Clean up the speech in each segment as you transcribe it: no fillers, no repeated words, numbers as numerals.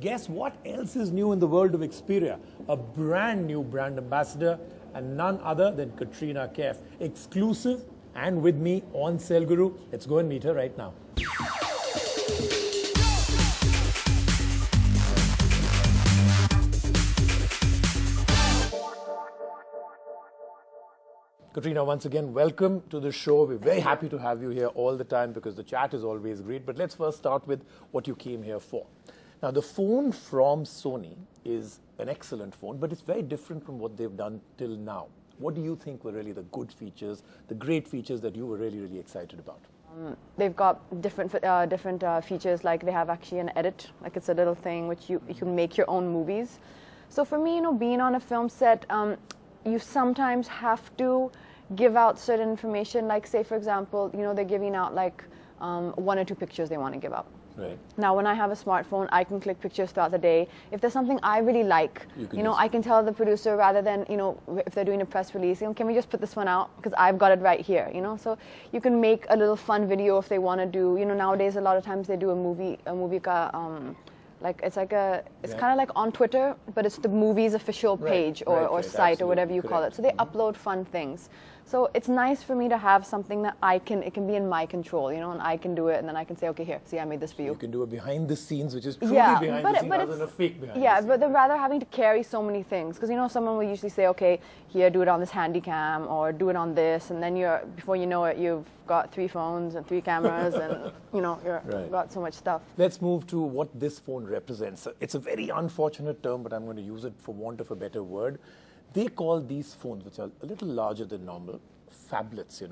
guess what else is new in the world of Xperia? A brand new brand ambassador, and none other than Katrina Kaif. Exclusive and with me on Sale Guru. Let's go and meet her right now. Katrina, once again, welcome to the show. We're very happy to have you here all the time because the chat is always great. But let's first start with what you came here for. Now, the phone from Sony is an excellent phone, but it's very different from what they've done till now. What do you think were really the good features, the great features that you were really, really excited about? They've got different features, like they have actually an edit, like it's a little thing which you can make your own movies. So for me, being on a film set, you sometimes have to give out certain information, like say for example, they're giving out like 1 or 2 pictures they want to give out. Right. Now when I have a smartphone, I can click pictures throughout the day. If there's something I really like, I can tell the producer, rather than, if they're doing a press release, can we just put this one out because I've got it right here, so you can make a little fun video if they want to do, nowadays a lot of times they do a movie like it's kind of like on Twitter, but it's the movie's official page or site or whatever you call it. So they upload fun things. So it's nice for me to have something that it can be in my control, and I can do it, and then I can say, okay, here, see, I made this for you. You can do a behind the scenes, which is truly behind the scenes rather than a fake behind the scenes. Yeah, but they're rather having to carry so many things, because someone will usually say, okay, here, do it on this handy cam, or do it on this, and then before you know it, you've got 3 phones and 3 cameras, and you've got so much stuff. Let's move to what this phone represents. It's a very unfortunate term, but I'm going to use it for want of a better word. They call these phones, which are a little larger than normal, phablets,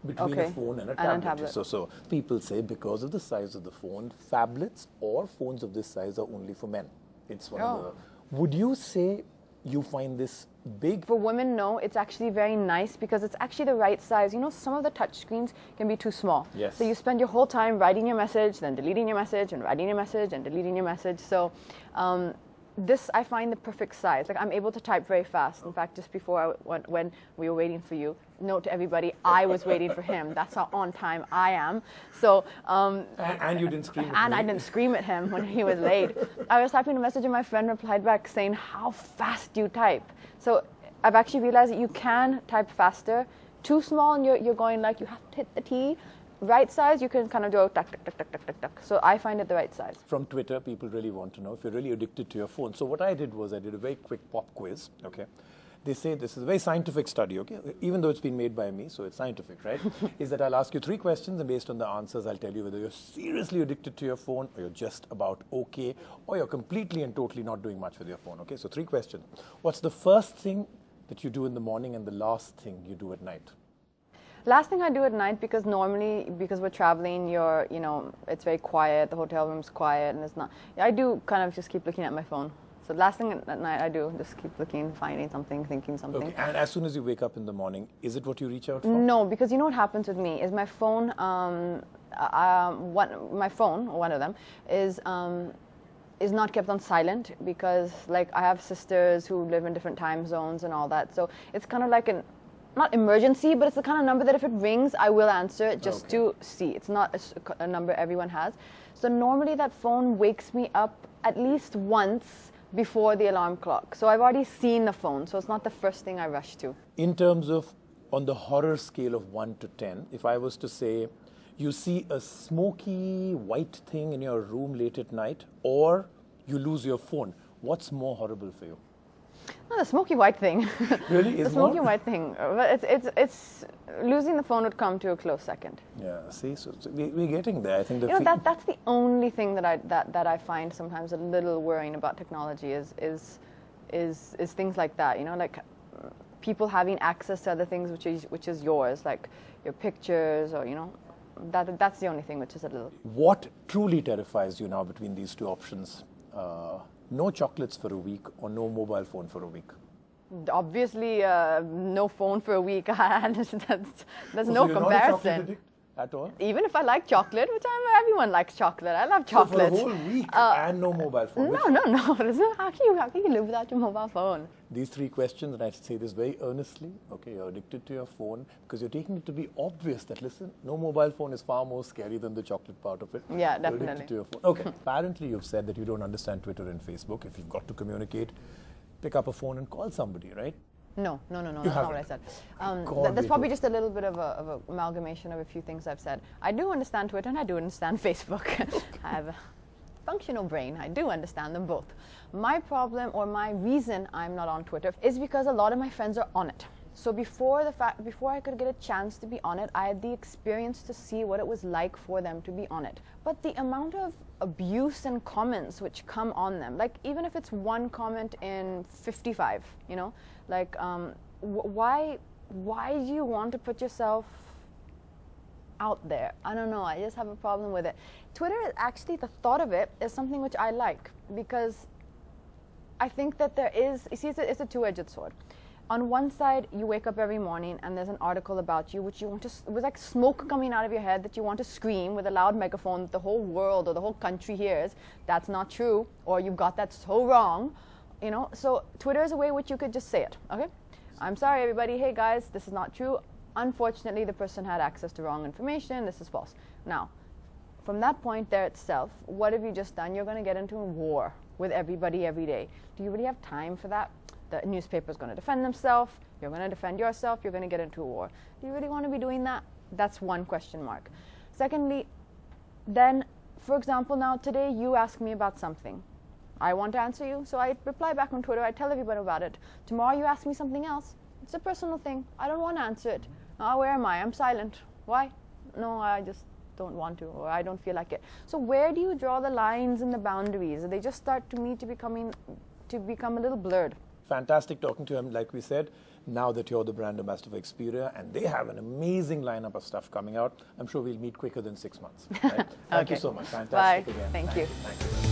between a phone and a tablet. So people say because of the size of the phone, phablets or phones of this size are only for men. It's one of the... Would you say you find this big? For women, no. It's actually very nice because it's actually the right size. Some of the touch screens can be too small. Yes. So you spend your whole time writing your message, then deleting your message, and writing your message, and deleting your message. So this, I find the perfect size. Like, I'm able to type very fast. In fact, just before when we were waiting for you, note to everybody, I was waiting for him. That's how on time I am. So and you didn't scream at and me. I didn't scream at him when he was late. I was typing a message and my friend replied back saying, how fast you type. So I've actually realized that you can type faster. Too small and you're going like, you have to hit the T. Right size, you can kind of do tuck, tuck, tuck, tuck, tuck, tuck, tuck. So I find it the right size. From Twitter, people really want to know if you're really addicted to your phone. So what I did was I did a very quick pop quiz, okay? They say this is a very scientific study, okay? Even though it's been made by me, so it's scientific, right? Is that I'll ask you 3 questions, and based on the answers, I'll tell you whether you're seriously addicted to your phone, or you're just about okay, or you're completely and totally not doing much with your phone, okay? So 3 questions. What's the first thing that you do in the morning and the last thing you do at night? Last thing I do at night, because normally, because we're traveling, it's very quiet, the hotel room's quiet, and it's not, I do kind of just keep looking at my phone. So last thing at night I do, just keep looking, finding something, thinking something. Okay. And as soon as you wake up in the morning, is it what you reach out for? No, because what happens with me is my phone, my phone, one of them, is not kept on silent because, like, I have sisters who live in different time zones and all that. So it's kind of like not emergency, but it's the kind of number that if it rings, I will answer it just to see. It's not a number everyone has. So normally that phone wakes me up at least once before the alarm clock. So I've already seen the phone, so it's not the first thing I rush to. In terms of, on the horror scale of 1 to 10, if I was to say, you see a smoky white thing in your room late at night, or you lose your phone, what's more horrible for you? No, the smoky white thing. Really? The smoky white thing. But it's losing the phone would come to a close second. Yeah. See, so we're getting there. I think that's the only thing that I find sometimes a little worrying about technology is things like that. Like people having access to other things which is yours, like your pictures, or that's the only thing which is a little. What truly terrifies you now between these 2 options? No chocolates for a week or no mobile phone for a week? Obviously, no phone for a week. There's no So you're comparison. At all? Even if I like chocolate, which everyone likes chocolate. I love chocolate. So for the whole week and no mobile phone? No. How can you live without your mobile phone? These 3 questions, and I say this very earnestly, okay, you're addicted to your phone because you're taking it to be obvious that, listen, no mobile phone is far more scary than the chocolate part of it. Yeah, You're definitely. addicted to your phone. Okay, apparently you've said that you don't understand Twitter and Facebook. If you've got to communicate, pick up a phone and call somebody, right? No, that's not what I said. That's probably just a little bit of an amalgamation of a few things I've said. I do understand Twitter and I do understand Facebook. I have a functional brain. I do understand them both. My problem, or my reason I'm not on Twitter, is because a lot of my friends are on it. So before I could get a chance to be on it, I had the experience to see what it was like for them to be on it. But the amount of abuse and comments which come on them, like even if it's one comment in 55, you know, like why do you want to put yourself out there? I don't know. I just have a problem with it. Twitter, actually, the thought of it is something which I like, because I think that there is, you see, it's a two-edged sword. On one side, you wake up every morning and there's an article about you which you want to, it was like smoke coming out of your head that you want to scream with a loud megaphone that the whole world or the whole country hears. That's not true, or you got that so wrong, you know. So Twitter is a way which you could just say it, okay? I'm sorry, everybody. Hey, guys, this is not true. Unfortunately, the person had access to wrong information. This is false. Now, from that point there itself, what have you just done? You're going to get into a war with everybody every day. Do you really have time for that? The newspaper's going to defend themselves. You're going to defend yourself. You're going to get into a war. Do you really want to be doing that? That's one question mark. Secondly, then, for example, now today you ask me about something. I want to answer you, so I reply back on Twitter. I tell everybody about it. Tomorrow you ask me something else. It's a personal thing. I don't want to answer it. Oh, where am I? I'm silent. Why? No, I just don't want to, or I don't feel like it. So where do you draw the lines and the boundaries? They just start to me to become a little blurred. Fantastic talking to him, like we said. Now that you're the brand ambassador for Xperia, and they have an amazing lineup of stuff coming out, I'm sure we'll meet quicker than 6 months. Right? Thank you so much. Fantastic. Bye. Again. Thank you. Thank you.